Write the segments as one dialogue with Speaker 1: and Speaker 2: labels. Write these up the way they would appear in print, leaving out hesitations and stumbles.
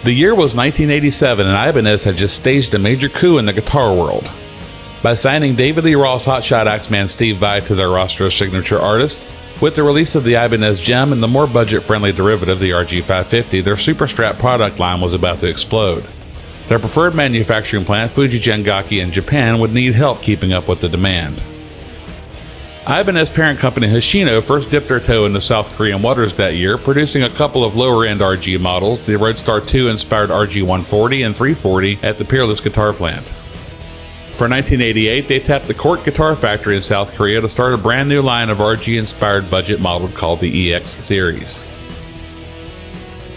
Speaker 1: The year was 1987 and Ibanez had just staged a major coup in the guitar world. By signing David Lee Roth's hotshot Axeman Steve Vai to their roster of signature artists, with the release of the Ibanez Gem and the more budget-friendly derivative, the RG550, their Super Strat product line was about to explode. Their preferred manufacturing plant, Fuji Gengaki in Japan, would need help keeping up with the demand. Ibanez parent company Hoshino first dipped their toe into South Korean waters that year, producing a couple of lower-end RG models, the Roadstar 2-inspired RG140 and 340 at the Peerless Guitar Plant. For 1988, they tapped the Court Guitar Factory in South Korea to start a brand new line of RG-inspired budget model called the EX Series.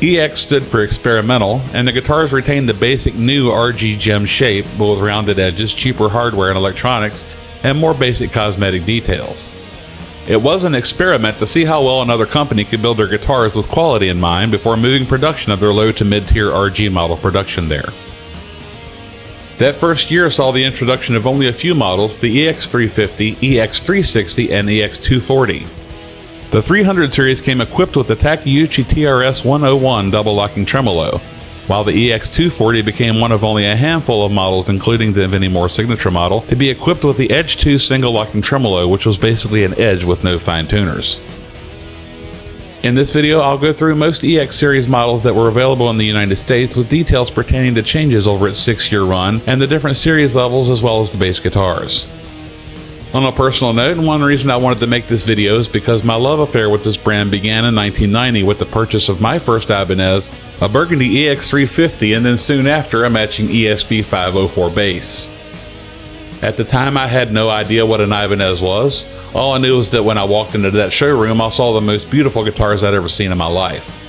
Speaker 1: EX stood for experimental, and the guitars retained the basic new RG Gem shape, but with rounded edges, cheaper hardware and electronics, and more basic cosmetic details. It was an experiment to see how well another company could build their guitars with quality in mind before moving production of their low to mid-tier RG model production there. That first year saw the introduction of only a few models, the EX350, EX360, and EX240. The 300 series came equipped with the Takeuchi TRS-101 double-locking tremolo, while the EX240 became one of only a handful of models, including the Vinnie Moore signature model, to be equipped with the Edge 2 single-locking tremolo, which was basically an edge with no fine-tuners. In this video, I'll go through most EX series models that were available in the United States with details pertaining to changes over its 6-year run and the different series levels as well as the bass guitars. On a personal note, and one reason I wanted to make this video is because my love affair with this brand began in 1990 with the purchase of my first Ibanez, a Burgundy EX350, and then soon after a matching ESP 504 bass. At the time, I had no idea what an Ibanez was. All I knew was that when I walked into that showroom, I saw the most beautiful guitars I'd ever seen in my life.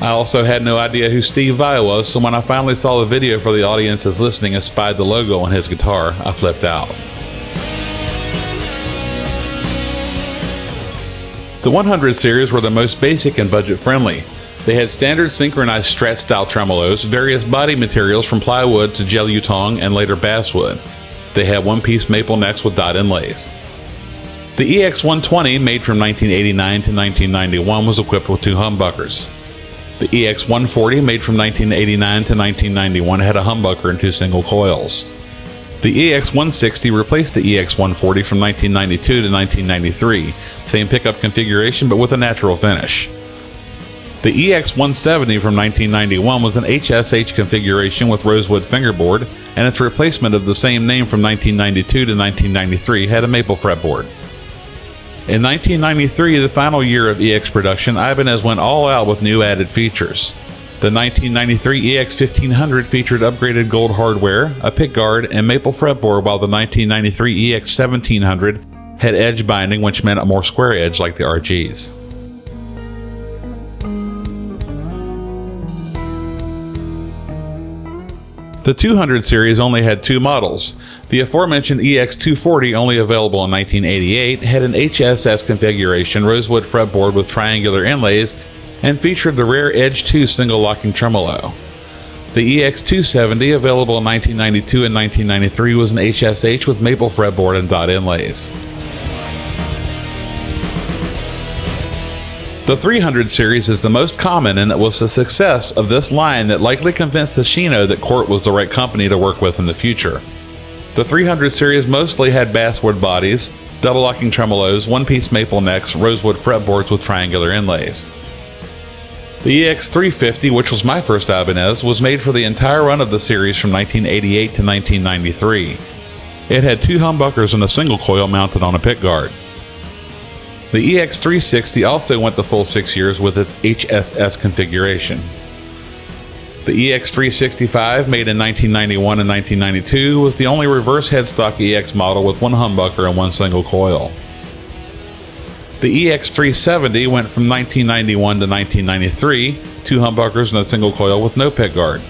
Speaker 1: I also had no idea who Steve Vai was, so when I finally saw the video for the audiences listening and spied the logo on his guitar, I flipped out. The 100 series were the most basic and budget-friendly. They had standard synchronized Strat-style tremolos, various body materials from plywood to gel yutong and later basswood. They had one-piece maple necks with dot inlays. The EX120, made from 1989 to 1991, was equipped with 2 humbuckers. The EX140, made from 1989 to 1991, had a humbucker and 2 single coils. The EX160 replaced the EX140 from 1992 to 1993, same pickup configuration but with a natural finish. The EX170 from 1991 was an HSH configuration with rosewood fingerboard, and its replacement of the same name from 1992 to 1993 had a maple fretboard. In 1993, the final year of EX production, Ibanez went all out with new added features. The 1993 EX1500 featured upgraded gold hardware, a pickguard, and maple fretboard, while the 1993 EX1700 had edge binding, which meant a more square edge like the RGs. The 200 series only had 2 models. The aforementioned EX240, only available in 1988, had an HSS configuration rosewood fretboard with triangular inlays and featured the rare Edge 2 single-locking tremolo. The EX270, available in 1992 and 1993, was an HSH with maple fretboard and dot inlays. The 300 series is the most common, and it was the success of this line that likely convinced Hoshino that Cort was the right company to work with in the future. The 300 series mostly had basswood bodies, double-locking tremolos, one-piece maple necks, rosewood fretboards with triangular inlays. The EX350, which was my first Ibanez, was made for the entire run of the series from 1988 to 1993. It had 2 humbuckers and a single coil mounted on a pickguard. The EX360 also went the full 6 years with its HSS configuration. The EX365, made in 1991 and 1992, was the only reverse headstock EX model with 1 humbucker and 1 single coil. The EX370 went from 1991 to 1993, 2 humbuckers and a single coil with no pickguard.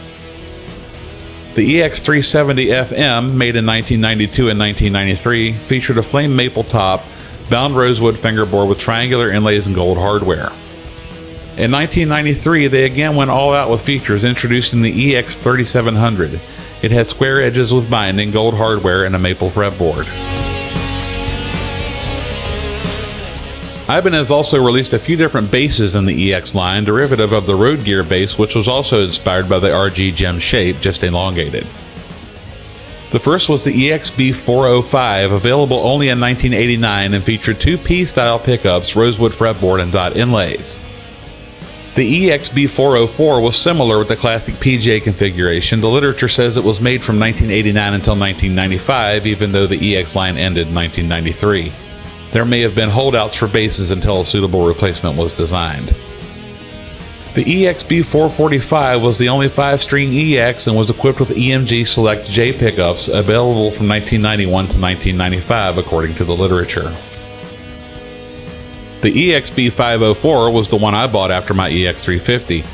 Speaker 1: The EX370 FM, made in 1992 and 1993, featured a flame maple top, bound rosewood fingerboard with triangular inlays and gold hardware. In 1993, they again went all out with features, introducing the EX3700. It has square edges with binding, gold hardware, and a maple fretboard. Ibanez also released a few different bases in the EX line, derivative of the Road Gear base, which was also inspired by the RG gem shape, just elongated. The first was the EXB405, available only in 1989 and featured two P-style pickups, rosewood fretboard, and dot inlays. The EXB404 was similar with the classic PJ configuration. The literature says it was made from 1989 until 1995, even though the EX line ended in 1993. There may have been holdouts for bases until a suitable replacement was designed. The EXB445 was the only 5-string EX and was equipped with EMG Select J pickups, available from 1991 to 1995 according to the literature. The EXB504 was the one I bought after my EX350.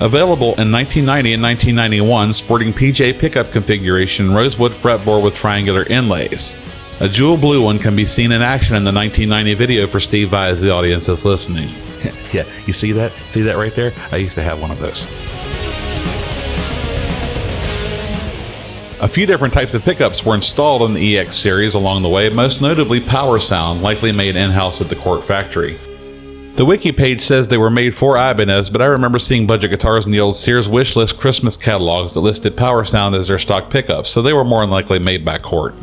Speaker 1: Available in 1990 and 1991, sporting PJ pickup configuration, rosewood fretboard with triangular inlays. A jewel blue one can be seen in action in the 1990 video for Steve Vai as the audience is listening. Yeah, you see that? See that right there? I used to have one of those. A few different types of pickups were installed in the EX series along the way, most notably Power Sound, likely made in-house at the Court factory. The wiki page says they were made for Ibanez, but I remember seeing budget guitars in the old Sears wishlist Christmas catalogs that listed Power Sound as their stock pickups, so they were more than likely made by Court.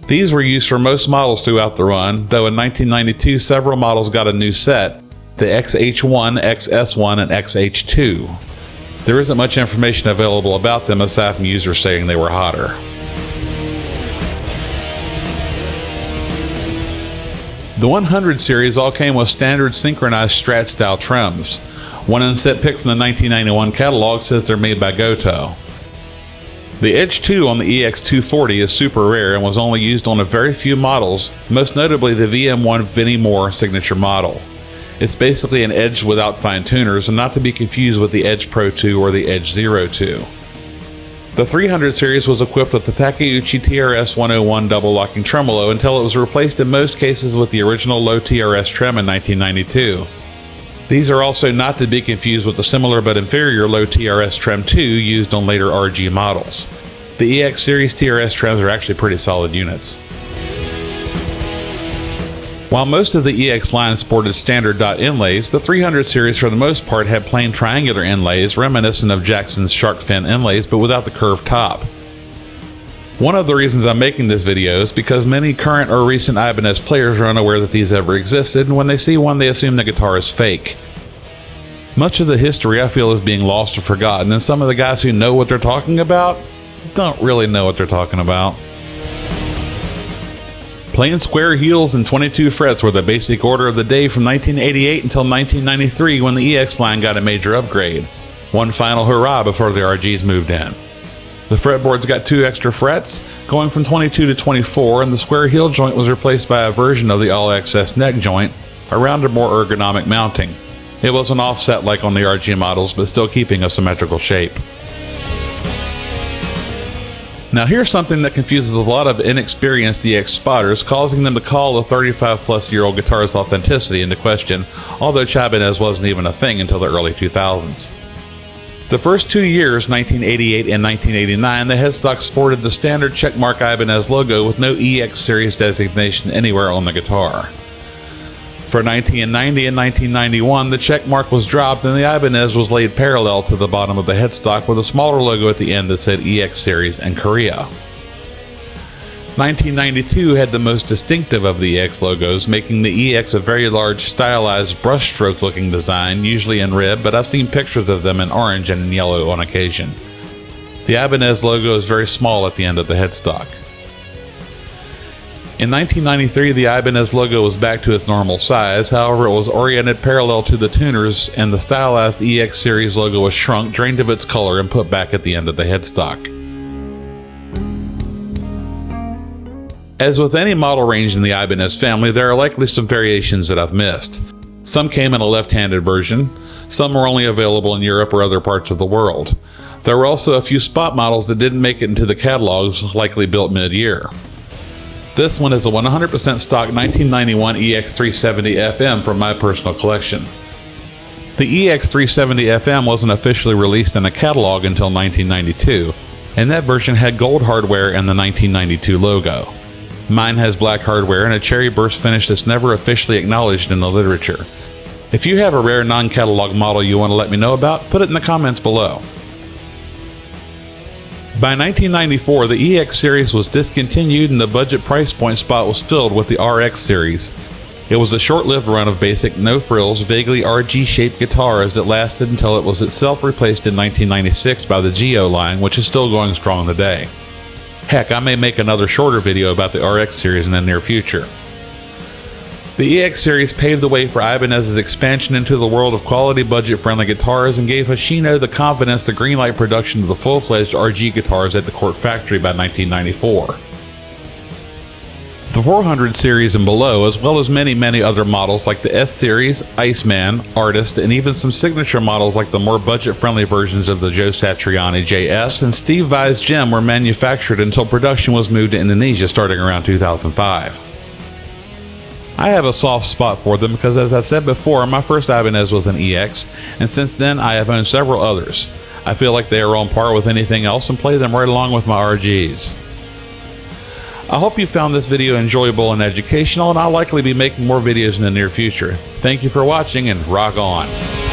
Speaker 1: These were used for most models throughout the run, though in 1992 several models got a new set, the XH1, XS1, and XH2. There isn't much information available about them aside from users saying they were hotter. The 100 series all came with standard synchronized Strat style trims. One inset pick from the 1991 catalog says they're made by Goto. The Edge 2 on the EX240 is super rare and was only used on a very few models, most notably the VM1 Vinnie Moore signature model. It's basically an Edge without fine tuners, and not to be confused with the Edge Pro 2 or the Edge 02. The 300 series was equipped with the Takeuchi TRS 101 double locking tremolo until it was replaced in most cases with the original low TRS trem in 1992. These are also not to be confused with the similar but inferior low TRS Trem 2 used on later RG models. The EX series TRS trims are actually pretty solid units. While most of the EX line sported standard dot inlays, the 300 series for the most part had plain triangular inlays reminiscent of Jackson's shark fin inlays but without the curved top. One of the reasons I'm making this video is because many current or recent Ibanez players are unaware that these ever existed, and when they see one they assume the guitar is fake. Much of the history I feel is being lost or forgotten, and some of the guys who know what they're talking about don't really know what they're talking about. Plain square heels and 22 frets were the basic order of the day from 1988 until 1993 when the EX line got a major upgrade. One final hurrah before the RGs moved in. The fretboards got 2 extra frets, going from 22 to 24, and the square heel joint was replaced by a version of the all-access neck joint, around a more ergonomic mounting. It wasn't offset like on the RG models, but still keeping a symmetrical shape. Now here's something that confuses a lot of inexperienced EX spotters, causing them to call the 35-plus-year-old guitar's authenticity into question, although Ibanez wasn't even a thing until the early 2000s. The first 2 years, 1988 and 1989, the Headstock sported the standard checkmark Ibanez logo with no EX series designation anywhere on the guitar. For 1990 and 1991, the checkmark was dropped and the Ibanez was laid parallel to the bottom of the headstock with a smaller logo at the end that said EX Series and Korea. 1992 had the most distinctive of the EX logos, making the EX a very large, stylized brushstroke looking design, usually in red, but I've seen pictures of them in orange and in yellow on occasion. The Ibanez logo is very small at the end of the headstock. In 1993, the Ibanez logo was back to its normal size, however it was oriented parallel to the tuners, and the stylized EX Series logo was shrunk, drained of its color, and put back at the end of the headstock. As with any model range in the Ibanez family, there are likely some variations that I've missed. Some came in a left-handed version, some were only available in Europe or other parts of the world. There were also a few spot models that didn't make it into the catalogs, likely built mid-year. This one is a 100% stock 1991 EX370 FM from my personal collection. The EX370 FM wasn't officially released in a catalog until 1992, and that version had gold hardware and the 1992 logo. Mine has black hardware and a cherry burst finish that's never officially acknowledged in the literature. If you have a rare non-catalog model you want to let me know about, put it in the comments below. By 1994, the EX Series was discontinued and the budget price point spot was filled with the RX Series. It was a short-lived run of basic, no-frills, vaguely RG-shaped guitars that lasted until it was itself replaced in 1996 by the Geo line, which is still going strong today. Heck, I may make another shorter video about the RX Series in the near future. The EX Series paved the way for Ibanez's expansion into the world of quality budget-friendly guitars and gave Hoshino the confidence to greenlight production of the full-fledged RG guitars at the Court factory by 1994. The 400 series and below, as well as many other models like the S Series, Iceman, Artist, and even some signature models like the more budget-friendly versions of the Joe Satriani JS and Steve Vai's Gem were manufactured until production was moved to Indonesia starting around 2005. I have a soft spot for them because, as I said before, my first Ibanez was an EX, and since then I have owned several others. I feel like they are on par with anything else and play them right along with my RGs. I hope you found this video enjoyable and educational, and I'll likely be making more videos in the near future. Thank you for watching, and rock on!